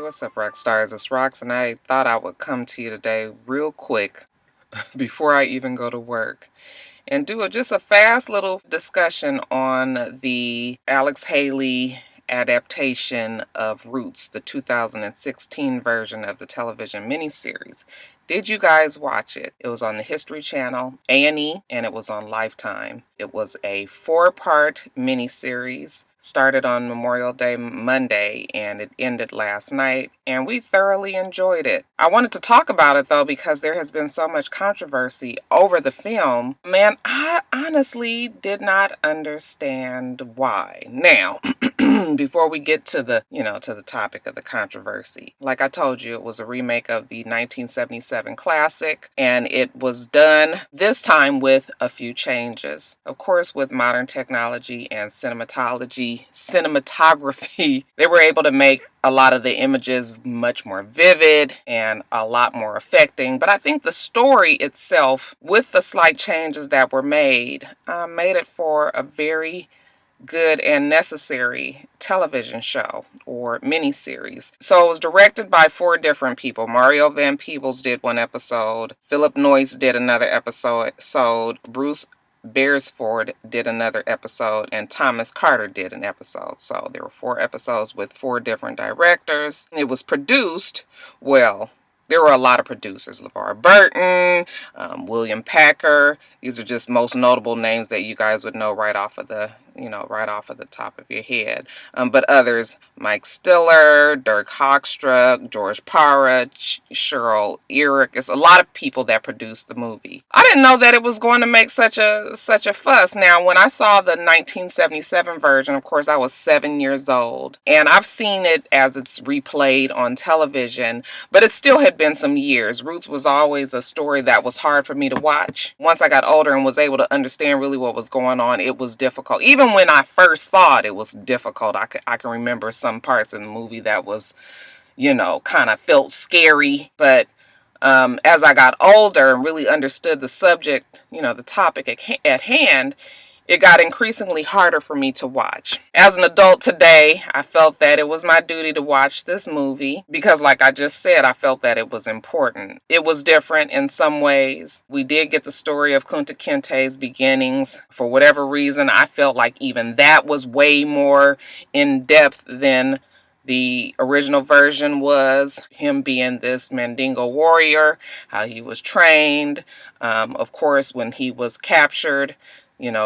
What's up, Roxstars? It's Rox, and I thought I would come to you today real quick before I even go to work and do just a fast little discussion on the Alex Haley adaptation of Roots, the 2016 version of the television miniseries. Did you guys watch it? It was on the History Channel, A&E, and it was on Lifetime. It was a 4-part miniseries. Started on Memorial Day Monday and it ended last night, and we thoroughly enjoyed it. I wanted to talk about it though because there has been so much controversy over the film. Man, I honestly did not understand why. Now, before we get to the, to the topic of the controversy, like I told you, it was a remake of the 1977 classic, and it was done this time with a few changes. Of course, with modern technology and cinematography, they were able to make a lot of the images much more vivid and a lot more affecting. But I think the story itself, with the slight changes that were made it for a very good and necessary television show or miniseries. So it was directed by 4 different people. Mario Van Peebles did 1 episode, Philip Noyce did another episode, Bruce Beresford did another episode, and Thomas Carter did an episode. So there were 4 episodes with 4 different directors. It was produced, there were a lot of producers: LeVar Burton, William Packer. These are just most notable names that you guys would know right off of the top of your head. But others: Mike Stiller, Dirk Hochstruck, George Parra, Cheryl Eric. It's a lot of people that produced the movie. I didn't know that it was going to make such a fuss. Now, when I saw the 1977 version, of course, I was 7 years old, and I've seen it as it's replayed on television, but it still had been some years. Roots was always a story that was hard for me to watch. Once I got older and was able to understand really what was going on, it was difficult. Even when I first saw it, it was difficult. I can remember some parts in the movie that was, kind of felt scary. But as I got older and really understood the subject, the topic at hand, it got increasingly harder for me to watch. As an adult today, I felt that it was my duty to watch this movie because, like I just said, I felt that it was important. It was different in some ways. We did get the story of Kunta Kinte's beginnings. For whatever reason, I felt like even that was way more in depth than the original version was. Him being this Mandingo warrior, how he was trained. Of course, when he was captured,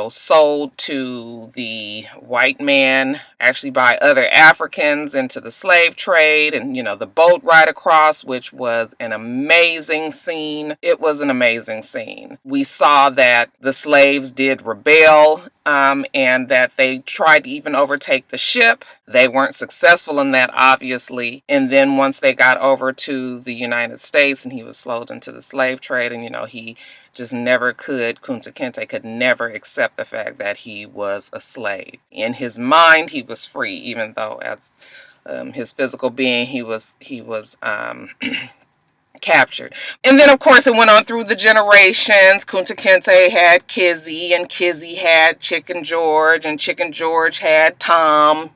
sold to the white man, actually by other Africans, into the slave trade, and, the boat ride across, which was an amazing scene. It was an amazing scene. We saw that the slaves did rebel, and that they tried to even overtake the ship. They weren't successful in that, obviously. And then once they got over to the United States and he was sold into the slave trade, and, he just never could, Kunta Kinte could never accept the fact that he was a slave. In his mind, he was free, even though as his physical being, he was captured. And then, of course, it went on through the generations. Kunta Kinte had Kizzy, and Kizzy had Chicken George, and Chicken George had Tom,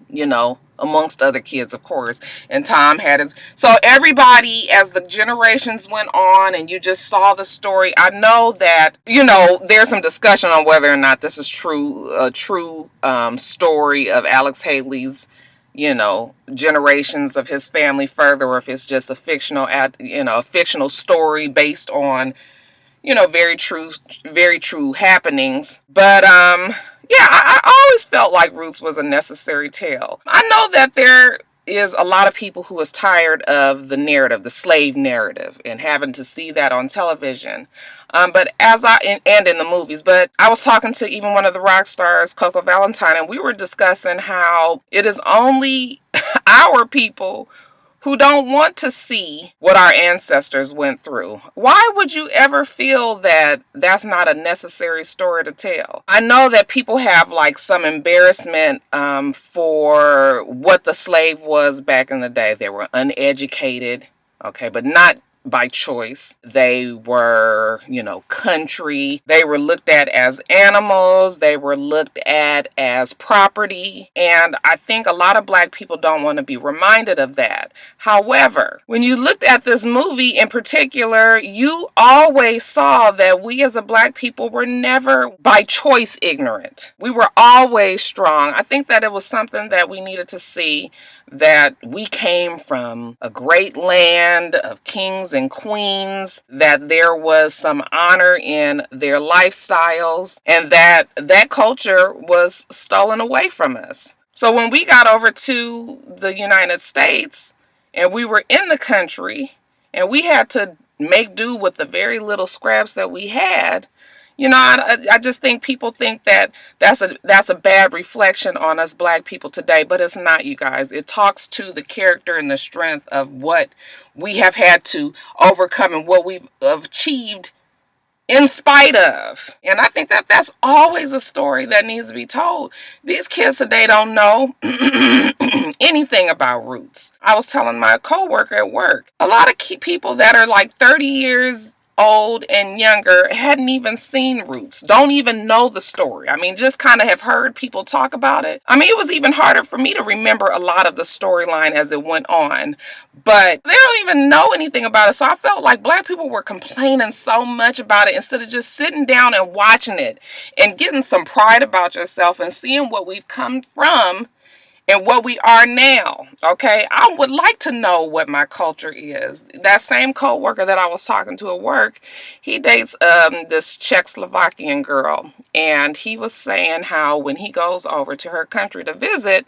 amongst other kids, of course. And Tom had his... So everybody, as the generations went on and you just saw the story, I know that, there's some discussion on whether or not this is a true story of Alex Haley's, generations of his family further, or if it's just a fictional story based on, very true happenings. But yeah, I always felt like Roots was a necessary tale. I know that there is a lot of people who is tired of the narrative, the slave narrative, and having to see that on television. But and in the movies, but I was talking to even one of the rock stars, Coco Valentine, and we were discussing how it is only our people who don't want to see what our ancestors went through. Why would you ever feel that that's not a necessary story to tell? I know that people have like some embarrassment for what the slave was back in the day. They were uneducated, okay, but not by choice. They were, country. They were looked at as animals. They were looked at as property. And I think a lot of Black people don't want to be reminded of that. However, when you looked at this movie in particular, you always saw that we as a Black people were never by choice ignorant. We were always strong. I think that it was something that we needed to see, that we came from a great land of kings and queens, that there was some honor in their lifestyles, and that culture was stolen away from us. So when we got over to the United States and we were in the country and we had to make do with the very little scraps that we had, I just think people think that that's a bad reflection on us Black people today, but it's not, you guys. It talks to the character and the strength of what we have had to overcome and what we've achieved in spite of. And I think that that's always a story that needs to be told. These kids today don't know anything about roots. I was telling my coworker at work, a lot of people that are like 30 years old and younger hadn't even seen Roots, don't even know the story. I mean, just kind of have heard people talk about it. I mean, it was even harder for me to remember a lot of the storyline as it went on, but they don't even know anything about it. So I felt like Black people were complaining so much about it instead of just sitting down and watching it and getting some pride about yourself and seeing what we've come from and what we are now. Okay, I would like to know what my culture is. That same coworker that I was talking to at work, he dates this Czechoslovakian girl, and he was saying how when he goes over to her country to visit,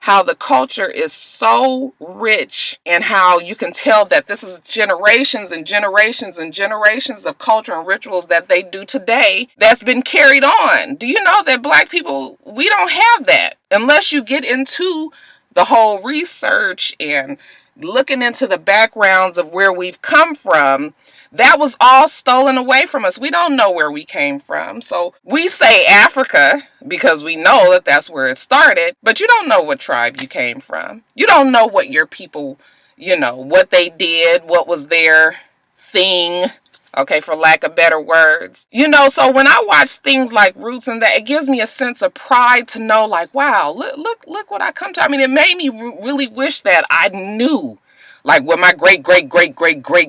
how the culture is so rich and how you can tell that this is generations and generations and generations of culture and rituals that they do today that's been carried on. Do you know that Black people, we don't have that unless you get into the whole research and looking into the backgrounds of where we've come from. That was all stolen away from us. We don't know where we came from. So we say Africa because we know that that's where it started, but you don't know what tribe you came from. You don't know what your people, what they did, what was their thing, okay, for lack of better words. So when I watch things like Roots and that, it gives me a sense of pride to know, like, wow, look what I come to. I mean, it made me really wish that I knew, like, what my great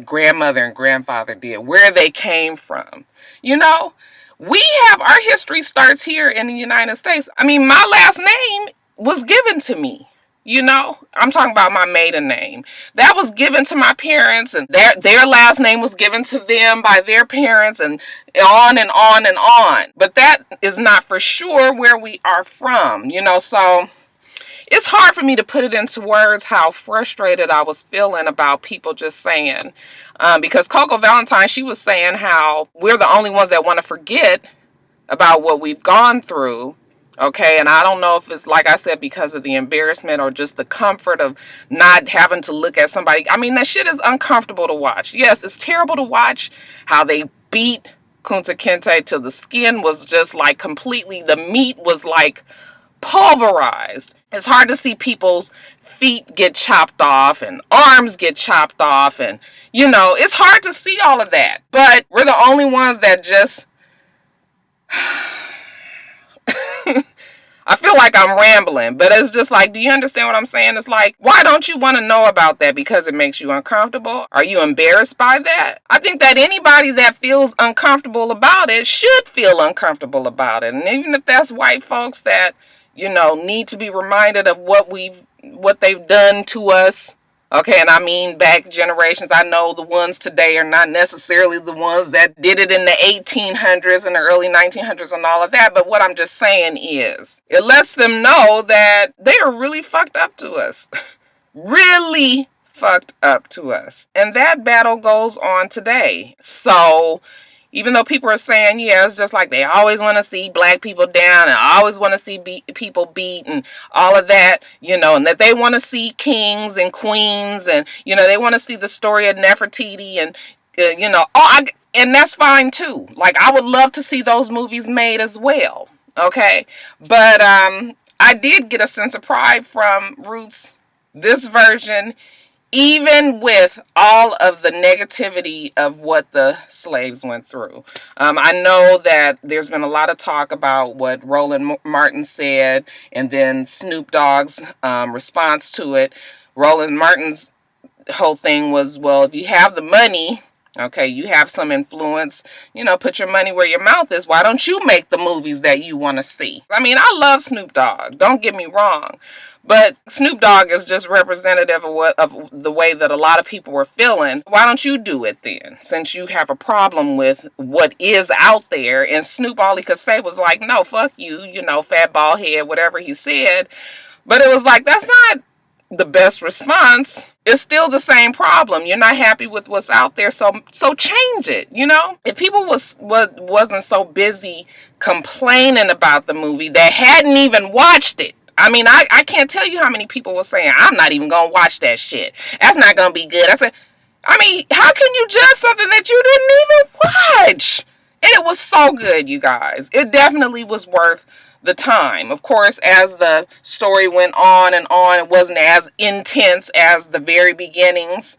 grandmother and grandfather did, where they came from. We have, our history starts here in the United States. I mean, my last name was given to me. I'm talking about my maiden name. That was given to my parents, and their last name was given to them by their parents, and on and on and on. But that is not for sure where we are from, so it's hard for me to put it into words how frustrated I was feeling about people just saying, because Coco Valentine, she was saying how we're the only ones that want to forget about what we've gone through. Okay, and I don't know if it's, like I said, because of the embarrassment or just the comfort of not having to look at somebody. I mean, that shit is uncomfortable to watch. Yes, it's terrible to watch how they beat Kunta Kinte till the skin was just like completely, the meat was like pulverized. It's hard to see people's feet get chopped off and arms get chopped off, and it's hard to see all of that. But we're the only ones that just I feel like I'm rambling, but it's just like, do you understand what I'm saying? It's like, why don't you want to know about that? Because it makes you uncomfortable? Are you embarrassed by that? I think that anybody that feels uncomfortable about it should feel uncomfortable about it. And even if that's white folks that, need to be reminded of what they've done to us. Okay, and I mean back generations. I know the ones today are not necessarily the ones that did it in the 1800s and the early 1900s and all of that. But what I'm just saying is, it lets them know that they are really fucked up to us. Really fucked up to us. And that battle goes on today. So even though people are saying, yeah, it's just like they always want to see Black people down and always want to see people beat and all of that, and that they want to see kings and queens and, they want to see the story of Nefertiti and, and that's fine too. Like, I would love to see those movies made as well. Okay. But I did get a sense of pride from Roots, this version, even with all of the negativity of what the slaves went through. I know that there's been a lot of talk about what Roland Martin said and then Snoop Dogg's response to it. Roland Martin's whole thing was, well, if you have the money, okay, you have some influence, put your money where your mouth is. Why don't you make the movies that you want to see? I mean, I love Snoop Dogg, don't get me wrong, but Snoop Dogg is just representative of the way that a lot of people were feeling. Why don't you do it then, since you have a problem with what is out there? And Snoop, all he could say was like, no, fuck you, fat bald head, whatever he said. But it was like, that's not the best response. It's still the same problem. You're not happy with what's out there, so change it. If people wasn't so busy complaining about the movie that hadn't even watched it. I mean, I can't tell you how many people were saying, I'm not even gonna watch that shit, that's not gonna be good. I said, I mean, how can you judge something that you didn't even watch? And it was so good, you guys. It definitely was worth the time. Of course, as the story went on and on, it wasn't as intense as the very beginnings,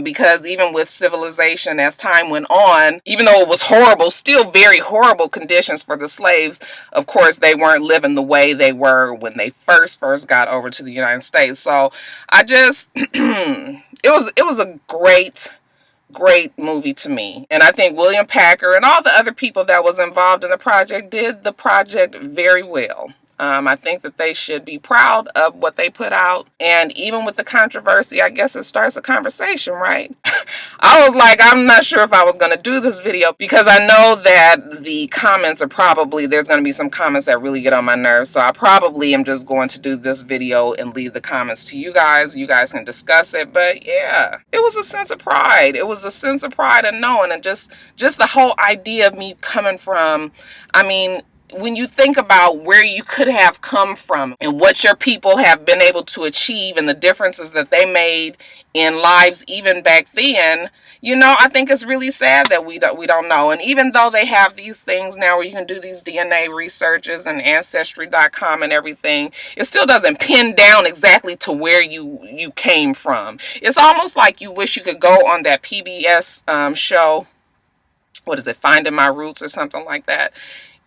because even with civilization, as time went on, even though it was horrible, still very horrible conditions for the slaves, of course, they weren't living the way they were when they first got over to the United States. So I just, it was a great movie to me. And I think William Packer and all the other people that was involved in the project did the project very well. I think that they should be proud of what they put out. And even with the controversy, I guess it starts a conversation, right? I was like, I'm not sure if I was going to do this video because I know that the comments are there's going to be some comments that really get on my nerves. So I probably am just going to do this video and leave the comments to you guys. You guys can discuss it. But yeah, it was a sense of pride. It was a sense of pride in knowing, and just the whole idea of me coming from, I mean, when you think about where you could have come from and what your people have been able to achieve and the differences that they made in lives even back then, I think it's really sad that we don't know. And even though they have these things now where you can do these DNA researches and ancestry.com and everything, it still doesn't pin down exactly to where you came from. It's almost like you wish you could go on that PBS show, what is it, Finding My Roots or something like that,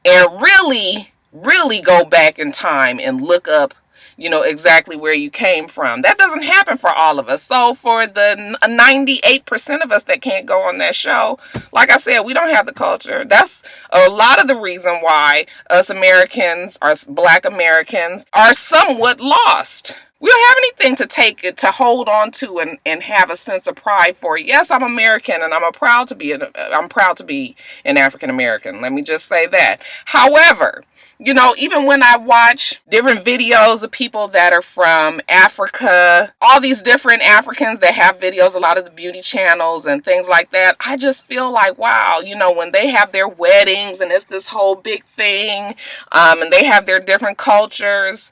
and really go back in time and look up, exactly where you came from. That doesn't happen for all of us. So for the 98% of us that can't go on that show, like I said, we don't have the culture. That's a lot of the reason why us Americans, us Black Americans, are somewhat lost. We don't have anything to take it, to hold on to and have a sense of pride for. Yes, I'm American and I'm proud to be an African American. Let me just say that. However, even when I watch different videos of people that are from Africa, all these different Africans that have videos, a lot of the beauty channels and things like that, I just feel like, wow, when they have their weddings and it's this whole big thing, and they have their different cultures,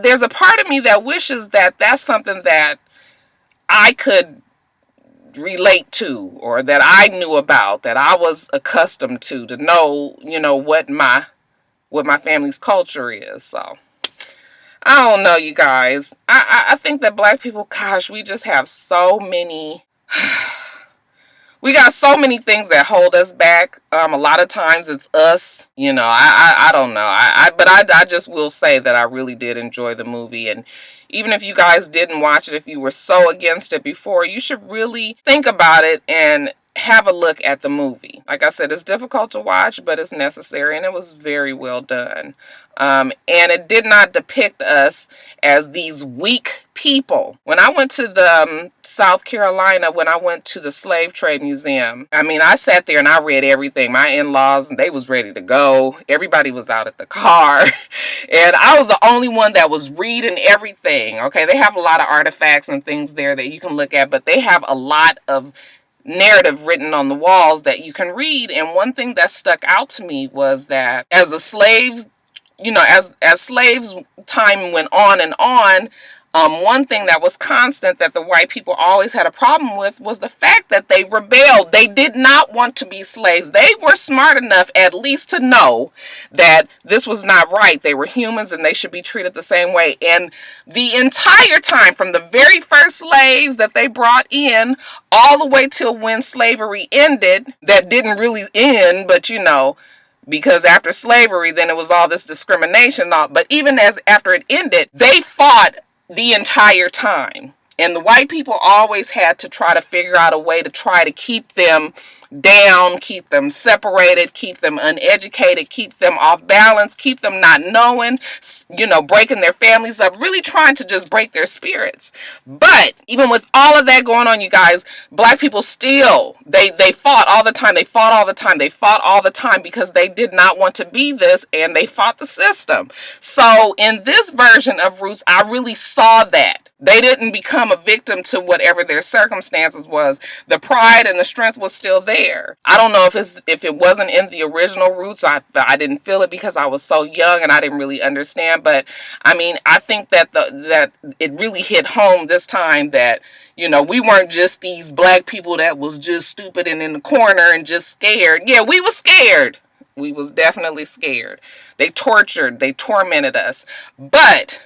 there's a part of me that wishes that that's something that I could relate to, or that I knew about, that I was accustomed to know, what my family's culture is. So I don't know, you guys. I think that Black people, gosh, we just have so many we got so many things that hold us back. A lot of times it's us. I don't know. But I just will say that I really did enjoy the movie. And even if you guys didn't watch it, if you were so against it before, you should really think about it and have a look at the movie. Like I said, it's difficult to watch, but it's necessary, and it was very well done. And it did not depict us as these weak people. When I went to the South Carolina, when I went to the Slave Trade Museum, I mean, I sat there and I read everything. My in-laws, they was ready to go. Everybody was out at the car. And I was the only one that was reading everything. Okay, they have a lot of artifacts and things there that you can look at, but they have a lot of narrative written on the walls that you can read. And one thing that stuck out to me was that as the slaves, as slaves time went on and on, One thing that was constant that the white people always had a problem with was the fact that they rebelled. They did not want to be slaves. They were smart enough at least to know that this was not right. They were humans and they should be treated the same way. And the entire time, from the very first slaves that they brought in all the way till when slavery ended, that didn't really end, but you know, because after slavery, then it was all this discrimination. But even as after it ended, they fought the entire time. And the white people always had to try to figure out a way to try to keep them down, keep them separated, keep them uneducated, keep them off balance, keep them not knowing, you know, breaking their families up, really trying to just break their spirits. But even with all of that going on, you guys, black people still, they fought all the time. They fought all the time. They fought all the time because they did not want to be this, and they fought the system. So in this version of Roots, I really saw that. They didn't become a victim to whatever their circumstances was. The pride and the strength was still there. I don't know if it wasn't in the original Roots. I didn't feel it because I was so young and I didn't really understand. But I mean, I think that that it really hit home this time that, you know, we weren't just these black people that was just stupid and in the corner and just scared. Yeah, we was scared. We was definitely scared. They tortured, they tormented us. But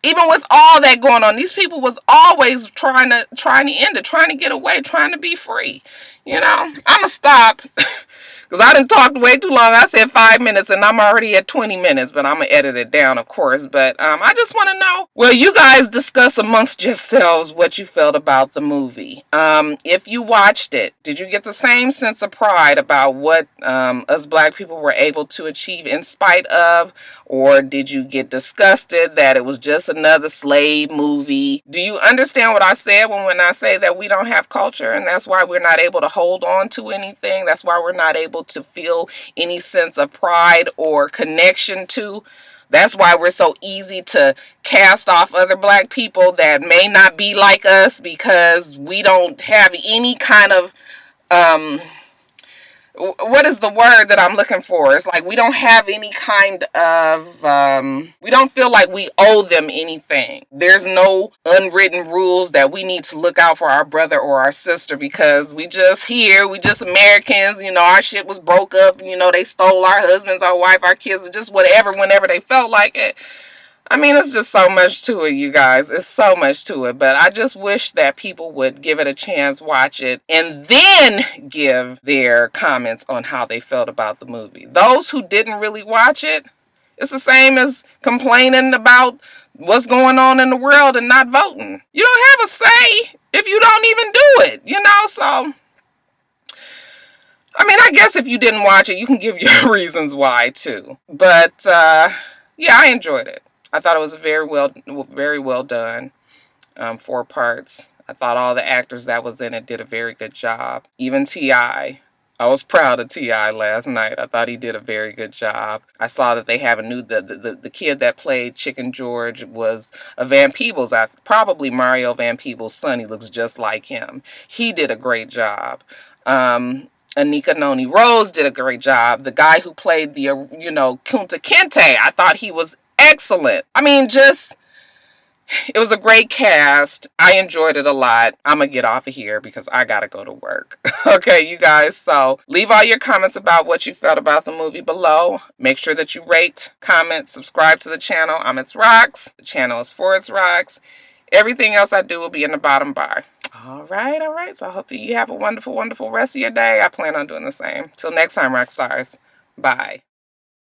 even with all that going on, these people was always trying to end it, trying to get away, trying to be free. You know, I'ma stop because I done talked way too long. I said 5 minutes and I'm already at 20 minutes, but I'm gonna edit it down, of course. But I just want to know, well, you guys discuss amongst yourselves what you felt about the movie. If you watched it, did you get the same sense of pride about what us black people were able to achieve in spite of, or did you get disgusted that it was just another slave movie? Do you understand what I said when I say that we don't have culture, and that's why we're not able to hold on to anything? That's why we're not able to feel any sense of pride or connection to. That's why we're so easy to cast off other black people that may not be like us, because we don't have any kind of what is the word that I'm looking for? It's like we don't have any kind of, we don't feel like we owe them anything. There's no unwritten rules that we need to look out for our brother or our sister because we just here, we just Americans, you know, our shit was broke up, you know, they stole our husbands, our wife, our kids, just whatever, whenever they felt like it. I mean, it's just so much to it, you guys. It's so much to it. But I just wish that people would give it a chance, watch it, and then give their comments on how they felt about the movie. Those who didn't really watch it, it's the same as complaining about what's going on in the world and not voting. You don't have a say if you don't even do it, you know? So, I mean, I guess if you didn't watch it, you can give your reasons why, too. But, yeah, I enjoyed it. I thought it was very well done. 4 parts. I thought all the actors that was in it did a very good job. Even T.I. I was proud of T.I. last night. I thought he did a very good job. I saw that they have a new, the kid that played Chicken George was a Van Peebles. Probably Mario Van Peebles' son. He looks just like him. He did a great job. Anika Noni Rose did a great job. The guy who played the, you know, Kunta Kinte, I thought he was excellent. I mean, it was a great cast. I enjoyed it a lot. I'm going to get off of here because I got to go to work. Okay, you guys. So leave all your comments about what you felt about the movie below. Make sure that you rate, comment, subscribe to the channel. I'm It's Rox. The channel is for It's Rox. Everything else I do will be in the bottom bar. All right. So I hope that you have a wonderful, wonderful rest of your day. I plan on doing the same. Till next time, Roxstars. Bye.